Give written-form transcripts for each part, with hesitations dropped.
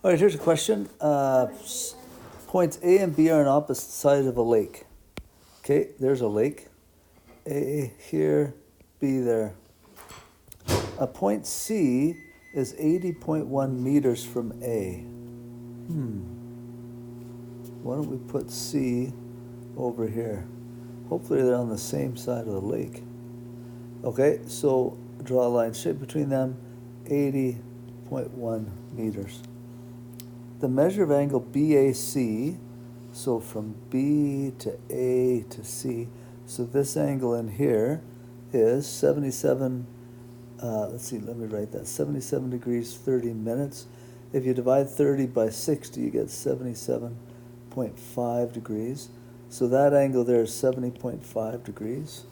All right, here's a question. Points A and B are on opposite sides of a lake. Okay, there's a lake. A here, B there. A point C is 80.1 meters from A. Why don't we put C over here? Hopefully they're on the same side of the lake. Okay, so draw a line straight between them, 80.1 meters. The measure of angle BAC, so from B to A to C, so this angle in here is 77, let's see, let me write that, 77 degrees, 30 minutes. If you divide 30 by 60, you get 77.5 degrees. So that angle there is 70.5 degrees.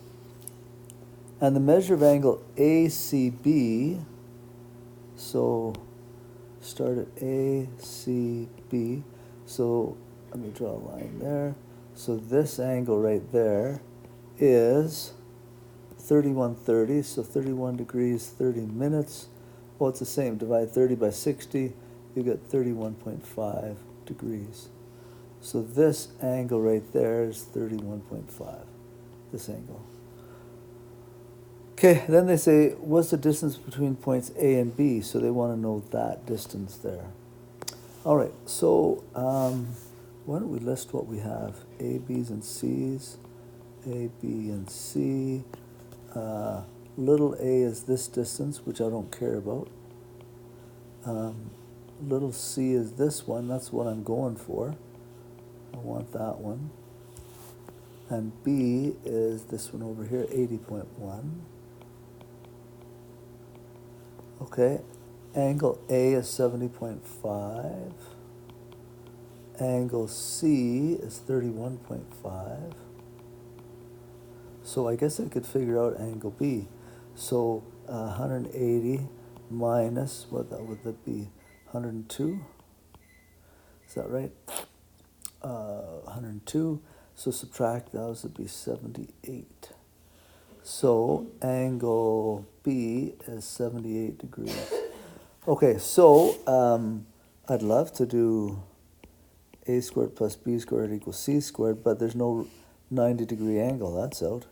And the measure of angle ACB, so start at ACB, so let me draw a line there. So this angle right there is 3130, so 31 degrees, 30 minutes. Well, it's the same, divide 30 by 60, you get 31.5 degrees. So this angle right there is 31.5, this angle. Okay, then they say, what's the distance between points A and B? So they want to know that distance there. All right, so why don't we list what we have? A, B's, and C's. A, B, and C. Little a is this distance, which I don't care about. Little c is this one. That's what I'm going for. I want that one. And B is this one over here, 80.1. Okay, angle A is 70.5. Angle C is 31.5. So I guess I could figure out angle B. So 180 minus, what would that be? 102? Is that right? 102. So subtract those would be 78. So angle B is 78 degrees. Okay, so I'd love to do a squared plus b squared equals c squared, but there's no 90-degree angle. That's out.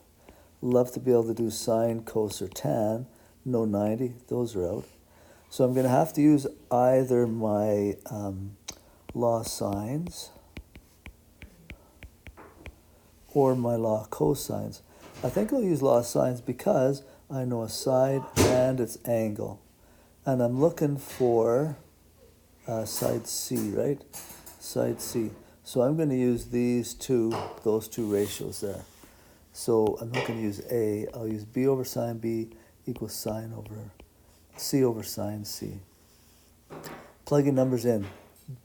Love to be able to do sine, cos, or tan. No 90. Those are out. So I'm going to have to use either my law sines or my law cosines. I think I'll use law sines because I know a side and its angle. And I'm looking for side C, right? Side C. So I'm going to use those two ratios there. So I'm not going to use A. I'll use B over sine B equals sine over C over sine C. Plugging numbers in.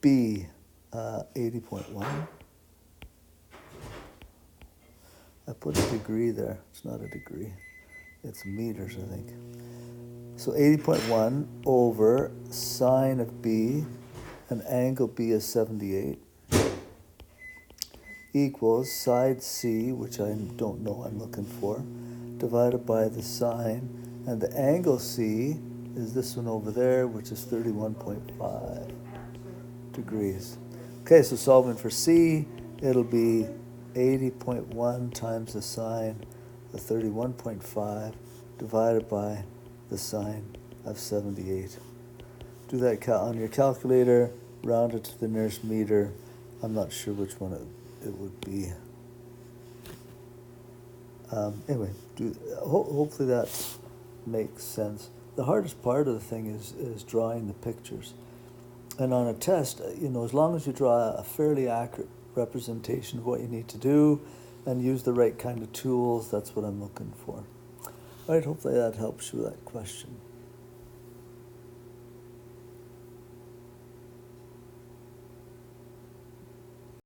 B, 80.1. I put a degree there. It's not a degree. It's meters, I think. So 80.1 over sine of B, and angle B is 78, equals side C, which I don't know I'm looking for, divided by the sine, and the angle C is this one over there, which is 31.5 degrees. Okay, so solving for C, it'll be 80.1 times the sine of 31.5 divided by the sine of 78. Do that on your calculator, round it to the nearest meter. I'm not sure which one it would be. Anyway, hopefully that makes sense. The hardest part of the thing is drawing the pictures. And on a test, as long as you draw a fairly accurate representation of what you need to do and use the right kind of tools, that's what I'm looking for. All right, hopefully that helps you with that question.